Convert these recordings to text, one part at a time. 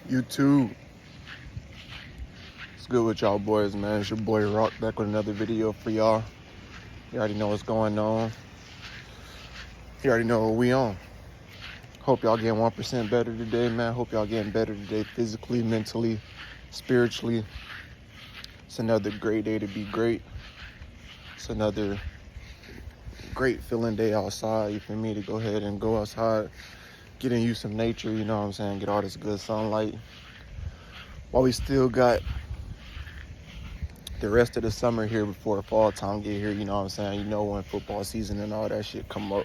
YouTube. It's good with y'all boys, man. It's your boy Rock back with another video for y'all. You already know what's going on. You already know what we on. Hope y'all getting 1% better today, man. Hope y'all getting better today physically, mentally, spiritually. It's another great day to be great. It's another great feeling day outside. You feel me? To go ahead and go outside, get in you some nature, you know what I'm saying? Get all this good sunlight. While we still got the rest of the summer here before fall time get here, you know what I'm saying? You know when football season and all that shit come up,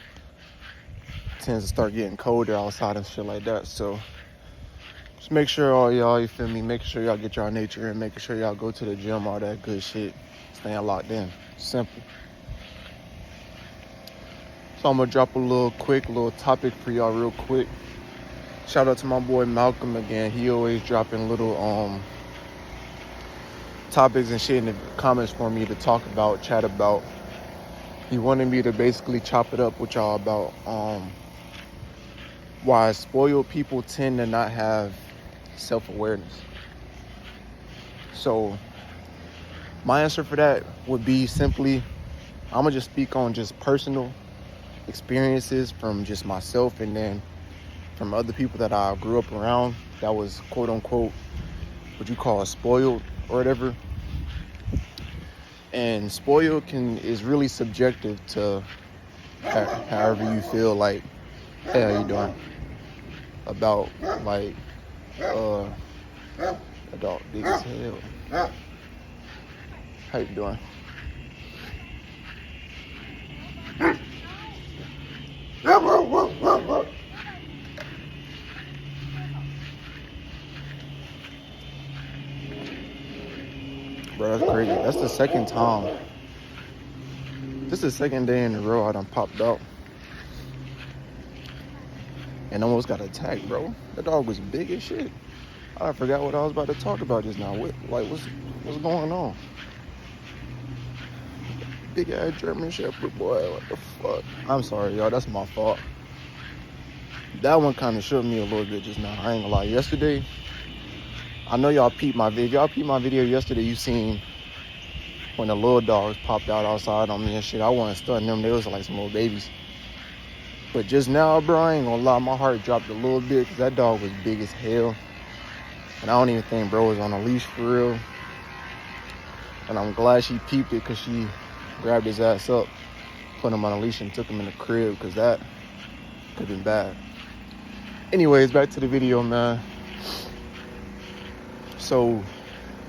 it tends to start getting colder outside and shit like that. So just make sure all y'all, you feel me? Making sure y'all get y'all nature in, making sure y'all go to the gym, all that good shit. Staying locked in. Simple. So I'm gonna drop a little topic for y'all real quick. Shout out to my boy Malcolm again. He always dropping little topics and shit in the comments for me to talk about, chat about. He wanted me to basically chop it up with y'all about why spoiled people tend to not have self-awareness. So my answer for that would be simply, I'm gonna just speak on just personal experiences from just myself and then from other people that I grew up around that was quote unquote what you call spoiled or whatever. And spoiled is really subjective to however you feel like, hey, how you doing? About like a dog big as hell. How you doing? Bro, that's crazy. That's the second time. This is the second day in a row I done popped out. And almost got attacked, bro. That dog was big as shit. I forgot what I was about to talk about just now. What's going on? Big ass German Shepherd, boy. What the fuck? I'm sorry, y'all. That's my fault. That one kind of shook me a little bit just now. I ain't gonna lie. Yesterday, I know y'all peeped my video. Y'all peeped my video yesterday. You seen when the little dogs popped out outside on me and shit. I wasn't stunning them. They was like some little babies. But just now, bro, I ain't gonna lie. My heart dropped a little bit because that dog was big as hell. And I don't even think bro was on a leash for real. And I'm glad she peeped it because she grabbed his ass up, put him on a leash and took him in the crib because that could have been bad. Anyways, back to the video, man. So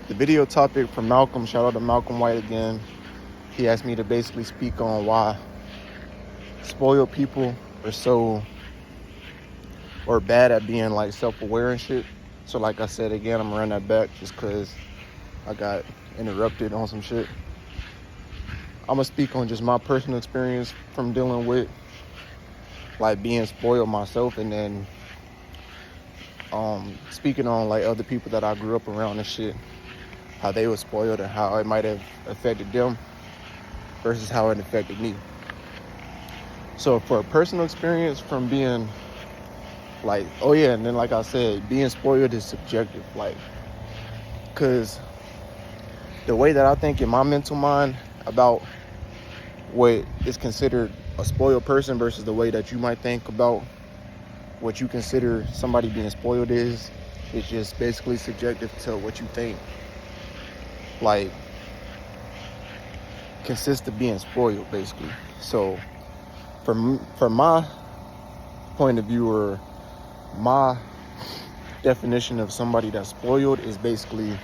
the video topic from Malcolm, shout out to Malcolm White again. He asked me to basically speak on why spoiled people are bad at being like self-aware and shit. So like I said again, I'm gonna run that back just cause I got interrupted on some shit. I'm gonna speak on just my personal experience from dealing with like being spoiled myself, and then speaking on like other people that I grew up around and shit, how they were spoiled and how it might have affected them versus how it affected me. So for a personal experience from being like, oh yeah, and then like I said, being spoiled is subjective, like, cause the way that I think in my mental mind about what is considered a spoiled person versus the way that you might think about what you consider somebody being spoiled is just basically subjective to what you think like consists of being spoiled, basically. So from my point of view, or my definition of somebody that's spoiled is basically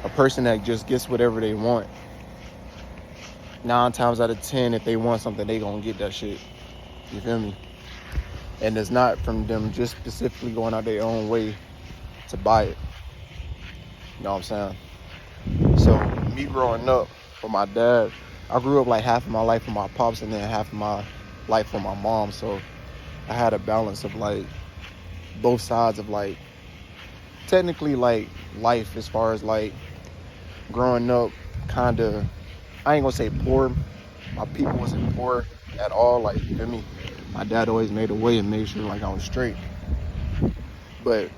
a person that just gets whatever they want. 9 times out of 10, if they want something, they gonna get that shit. You feel me? And it's not from them just specifically going out their own way to buy it. You know what I'm saying? So me growing up with my dad, I grew up like half of my life with my pops and then half of my life with my mom. So I had a balance of like both sides of like technically like life, as far as like growing up kind of, I ain't gonna say poor. My people wasn't poor at all. Like, you feel me? My dad always made a way and made sure like I was straight. But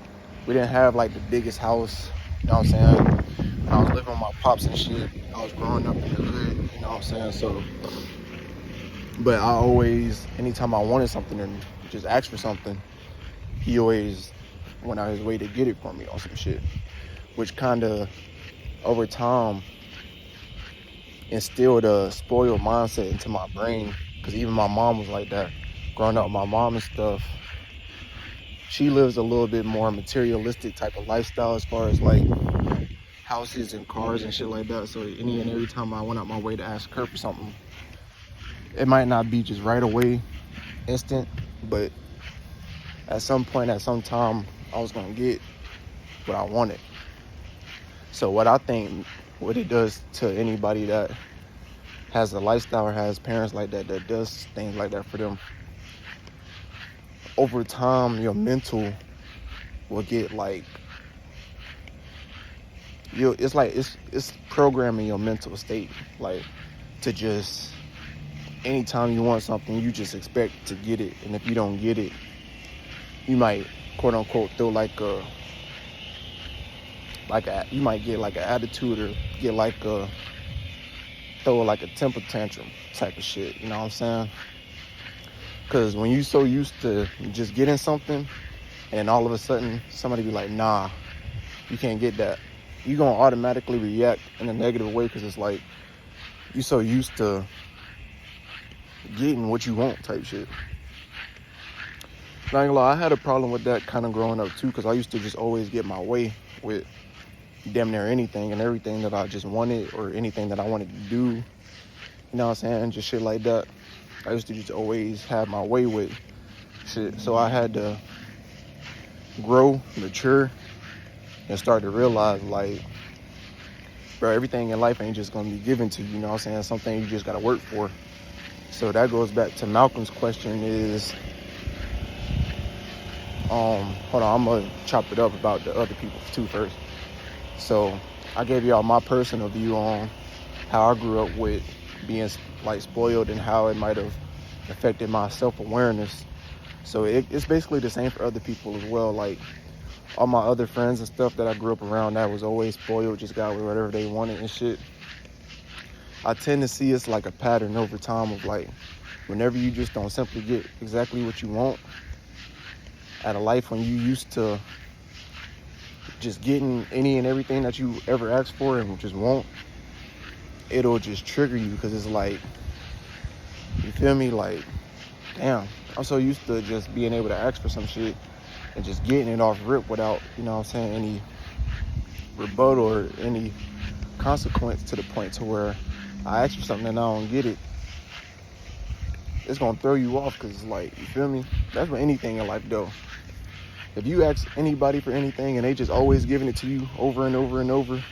we didn't have like the biggest house, you know what I'm saying? I was living with my pops and shit. I was growing up in the hood, you know what I'm saying? So, but I always, anytime I wanted something and just asked for something, he always went out his way to get it for me on some shit, which kind of over time instilled a spoiled mindset into my brain. Because even my mom was like that. Growing up, my mom and stuff, she lives a little bit more materialistic type of lifestyle as far as like houses and cars and shit like that. So any and every time I went out my way to ask her for something, it might not be just right away, instant, but at some point, at some time, I was gonna get what I wanted. So what I think, what it does to anybody that has a lifestyle or has parents like that, that does things like that for them, over time, your mental will get like, it's like, it's programming your mental state, like to just, anytime you want something, you just expect to get it. And if you don't get it, you might, quote unquote, throw you might get like an attitude or get like throw like a temper tantrum type of shit, you know what I'm saying? Because when you so used to just getting something and all of a sudden somebody be like, nah, you can't get that, you're gonna automatically react in a negative way, because it's like you so used to getting what you want type shit. Not gonna lie, I had a problem with that kind of growing up too, because I used to just always get my way with damn near anything and everything that I just wanted, or anything that I wanted to do, you know what I'm saying, just shit like that. I used to just always have my way with shit. So I had to grow, mature, and start to realize, like, bro, everything in life ain't just gonna be given to you, you know what I'm saying? Something you just gotta work for. So that goes back to Malcolm's question is, hold on, I'm gonna chop it up about the other people too first. So I gave y'all my personal view on how I grew up with being like spoiled and how it might have affected my self-awareness. So it's basically the same for other people as well. Like all my other friends and stuff that I grew up around that was always spoiled, just got whatever they wanted and shit. I tend to see it's like a pattern over time of like, whenever you just don't simply get exactly what you want at a life when you used to just getting any and everything that you ever asked for and just want, it'll just trigger you, because it's like, you feel me, like, damn, I'm so used to just being able to ask for some shit and just getting it off rip without, you know what I'm saying, any rebuttal or any consequence, to the point to where I ask for something and I don't get it. It's gonna throw you off, because it's like, you feel me, that's what anything in life do. If you ask anybody for anything and they just always giving it to you over and over and over,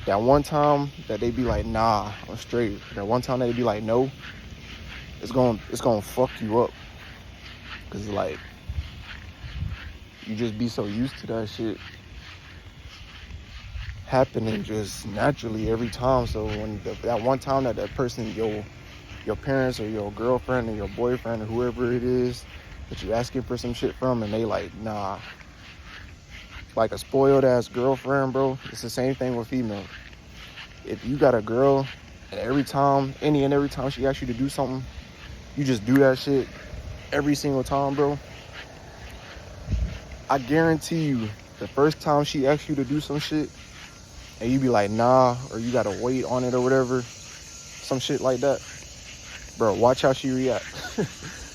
that one time that they be like, nah, I'm straight, that one time that they be like, no, it's gonna fuck you up. Because like, you just be so used to that shit happening just naturally every time. So when that one time that person, your parents or your girlfriend or your boyfriend or whoever it is that you asking for some shit from, and they like, nah, like a spoiled ass girlfriend, bro, it's the same thing with females. If you got a girl and every time she asks you to do something, you just do that shit every single time, bro, I guarantee you, the first time she asks you to do some shit and you be like, nah, or you gotta wait on it or whatever, some shit like that, bro, watch how she react.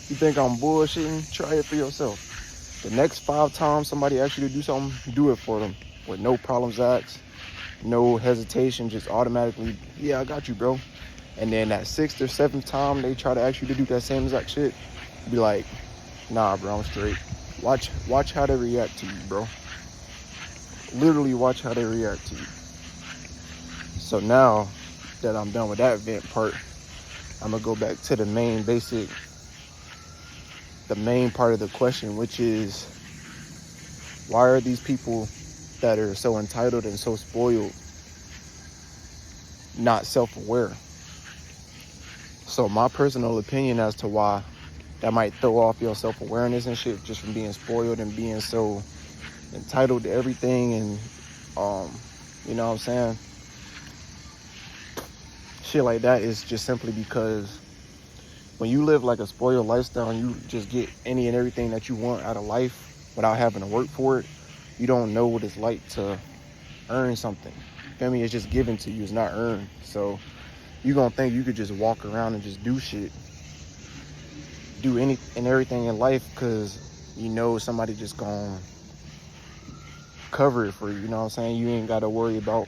You think I'm bullshitting? Try it for yourself. The next 5 times somebody asks you to do something, do it for them with no problems asked, no hesitation, just automatically, yeah, I got you, bro. And then that 6th or 7th time they try to ask you to do that same exact shit, be like, nah, bro, I'm straight. Watch how they react to you, bro. Literally watch how they react to you. So now that I'm done with that vent part, I'm gonna go back to the main part of the question, which is, why are these people that are so entitled and so spoiled not self-aware? So my personal opinion as to why that might throw off your self-awareness and shit, just from being spoiled and being so entitled to everything, and you know what I'm saying, shit like that is just simply because when you live like a spoiled lifestyle and you just get any and everything that you want out of life without having to work for it, you don't know what it's like to earn something. Feel me? It's just given to you. It's not earned. So you gonna think you could just walk around and just do shit, do any and everything in life, because you know somebody just gonna cover it for you. You know what I'm saying? You ain't gotta worry about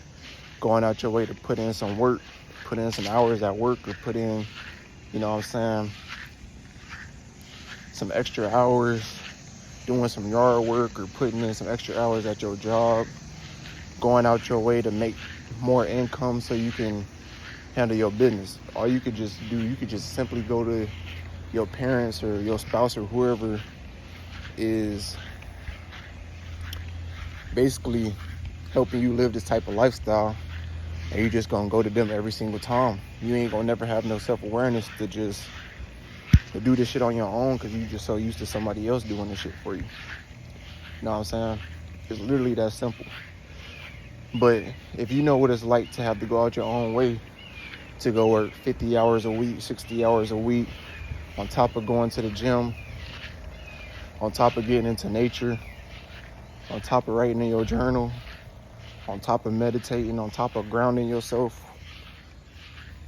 going out your way to put in some work, put in some hours at work, or put in, you know what I'm saying, some extra hours doing some yard work, or putting in some extra hours at your job, going out your way to make more income so you can handle your business. All you could just do, you could just simply go to your parents or your spouse or whoever is basically helping you live this type of lifestyle, and you just gonna go to them every single time. You ain't gonna never have no self-awareness to just to do this shit on your own, because you just so used to somebody else doing this shit for you. You know what I'm saying? It's literally that simple. But if you know what it's like to have to go out your own way to go work 50 hours a week, 60 hours a week, on top of going to the gym, on top of getting into nature, on top of writing in your journal, on top of meditating, on top of grounding yourself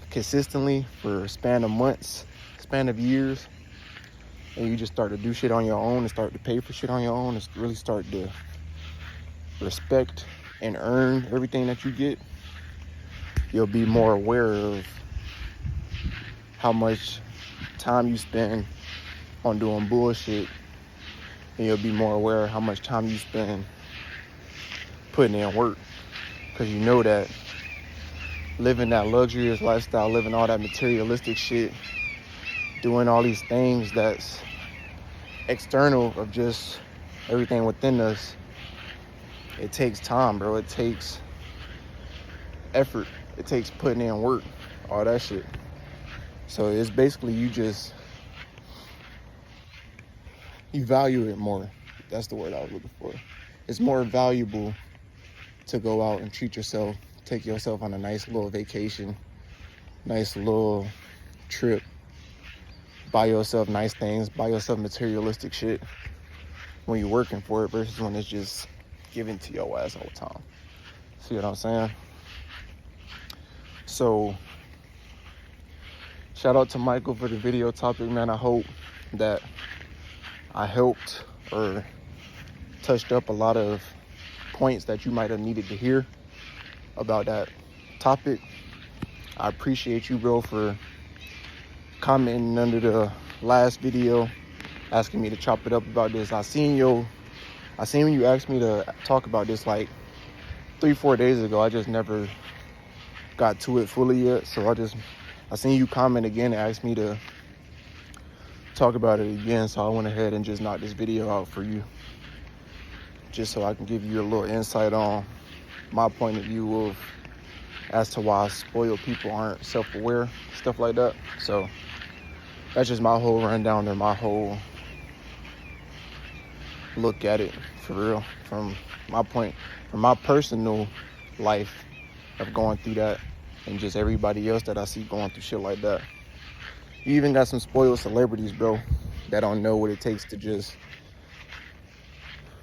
consistently for a span of months, span of years, and you just start to do shit on your own and start to pay for shit on your own and really start to respect and earn everything that you get, you'll be more aware of how much time you spend on doing bullshit, and you'll be more aware of how much time you spend putting in work, because you know that living that luxurious lifestyle, living all that materialistic shit, doing all these things that's external of just everything within us, it takes time, bro. It takes effort. It takes putting in work, all that shit. So it's basically you value it more. That's the word I was looking for. It's more valuable to go out and treat yourself, take yourself on a nice little vacation, nice little trip, buy yourself nice things, buy yourself materialistic shit when you're working for it, versus when it's just given to your ass all the time. See what I'm saying? So shout out to Michael for the video topic, man. I hope that I helped or touched up a lot of points that you might have needed to hear about that topic. I appreciate you, bro, for commenting under the last video, asking me to chop it up about this. I seen when you asked me to talk about this like 3-4 days ago. I just never got to it fully yet. So I seen you comment again and asked me to talk about it again. So I went ahead and just knocked this video out for you, just so I can give you a little insight on my point of view of as to why spoiled people aren't self-aware, stuff like that. So that's just my whole rundown and my whole look at it, for real, from my personal life of going through that, and just everybody else that I see going through shit like that. You even got some spoiled celebrities, bro, that don't know what it takes to just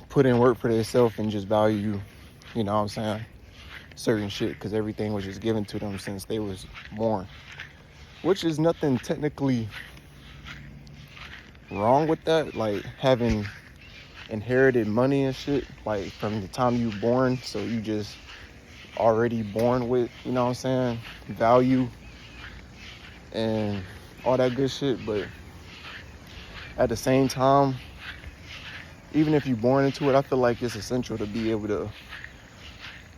put in work for themselves and just value, you know what I'm saying, certain shit, because everything was just given to them since they was born, which is nothing technically wrong with that, like having inherited money and shit, like from the time you born. So you just already born with, you know what I'm saying, value and all that good shit. But at the same time, even if you're born into it, I feel like it's essential to be able to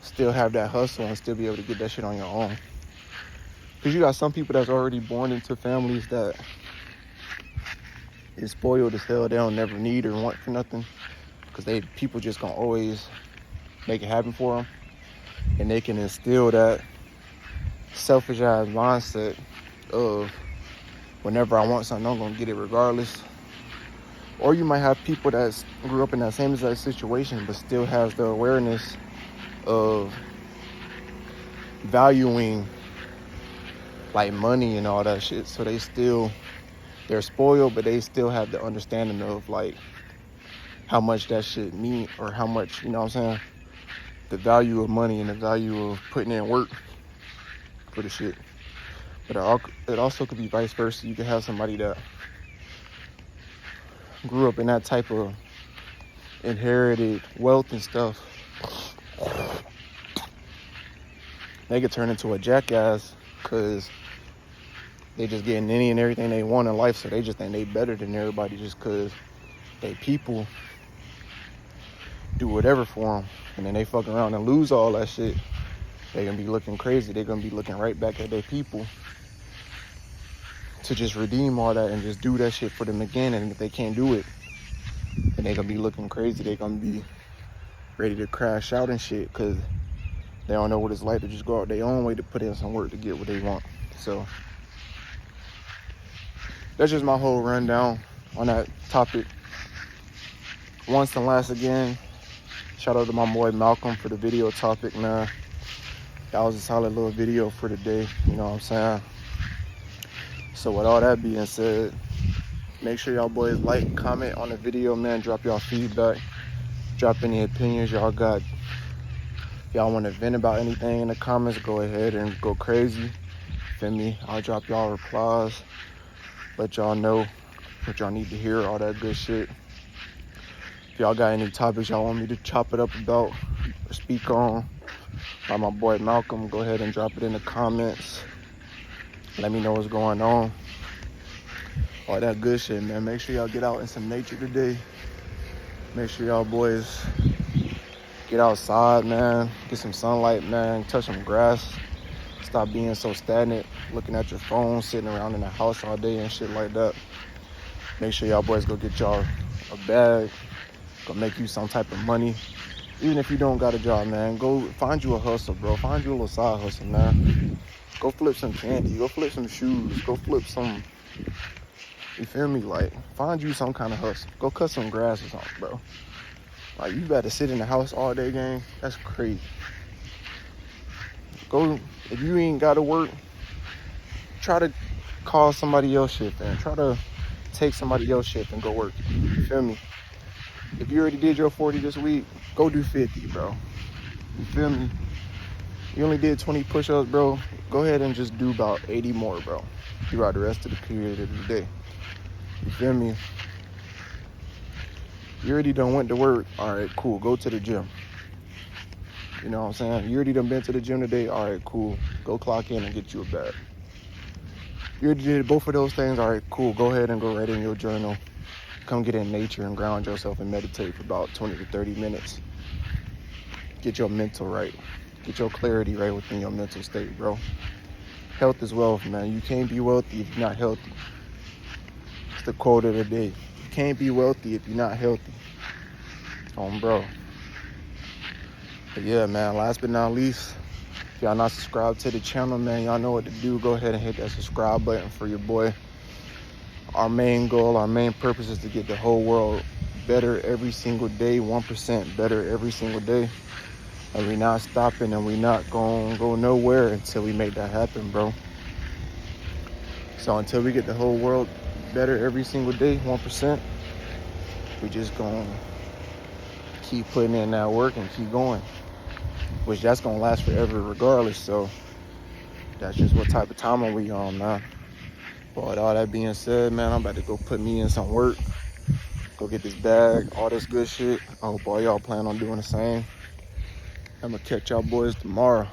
still have that hustle and still be able to get that shit on your own. Because you got some people that's already born into families that is spoiled as hell. They don't never need or want for nothing, because people just gonna always make it happen for them, and they can instill that selfish ass mindset of whenever I want something, I'm gonna get it regardless. Or you might have people that grew up in that same exact situation, but still has the awareness of valuing like money and all that shit. So they're spoiled, but they still have the understanding of like how much that shit mean, or how much, you know what I'm saying, the value of money and the value of putting in work for the shit. But it also could be vice versa. You could have somebody that grew up in that type of inherited wealth and stuff. They could turn into a jackass because they just getting any and everything they want in life, so they just think they better than everybody just because they people do whatever for them, and then they fuck around and lose all that shit. They're gonna be looking crazy. They're gonna be looking right back at their people to just redeem all that and just do that shit for them again. And if they can't do it, then they're gonna be looking crazy. They're gonna be ready to crash out and shit because they don't know what it's like to just go out their own way to put in some work to get what they want. So that's just my whole rundown on that topic. Once and last again, shout out to my boy Malcolm for the video topic, man. That was a solid little video for today, you know what I'm saying? So with all that being said, make sure y'all boys like, comment on the video, man. Drop y'all feedback. Drop any opinions y'all got. If y'all want to vent about anything in the comments, go ahead and go crazy. Feel me? I'll drop y'all replies. Let y'all know what y'all need to hear, all that good shit. If y'all got any topics y'all want me to chop it up about or speak on, by my boy Malcolm, go ahead and drop it in the comments. Let me know what's going on. All that good shit, man. Make sure y'all get out in some nature today. Make sure y'all boys get outside, man. Get some sunlight, man. Touch some grass. Stop being so stagnant, looking at your phone, sitting around in the house all day and shit like that. Make sure y'all boys go get y'all a bag. Go make you some type of money. Even if you don't got a job, man, go find you a hustle, bro. Find you a little side hustle, man. Go flip some candy. Go flip some shoes. Go flip some, you feel me? Like, find you some kind of hustle. Go cut some grass or something, bro. Like, you better sit in the house all day, gang. That's crazy. Go, if you ain't got to work, try to call somebody else shift and try to take somebody else shift and go work. You feel me? If you already did your 40 this week, go do 50, bro. You feel me? You only did 20 push-ups, bro. Go ahead and just do about 80 more, bro, throughout the rest of the period of the day. You feel me? You already done went to work. All right, cool. Go to the gym. You know what I'm saying? You already done been to the gym today. All right, cool. Go clock in and get you a bag. You already did both of those things. All right, cool. Go ahead and go write in your journal. Come get in nature and ground yourself and meditate for about 20 to 30 minutes. Get your mental right. Get your clarity right within your mental state, bro. Health is wealth, man. You can't be wealthy if you're not healthy. It's the quote of the day. You can't be wealthy if you're not healthy. Bro. But yeah, man, last but not least, if y'all not subscribed to the channel, man, y'all know what to do. Go ahead and hit that subscribe button for your boy. Our main goal, our main purpose is to get the whole world better every single day, 1% better every single day. And we not stopping and we not gonna go nowhere until we make that happen, bro. So until we get the whole world better every single day, 1%, we just gonna keep putting in that work and keep going. Which that's gonna last forever regardless. So that's just what type of time are we on, man. But with all that being said, man, I'm about to go put me in some work. Go get this bag, all this good shit. I hope all y'all plan on doing the same. I'm gonna catch y'all boys tomorrow.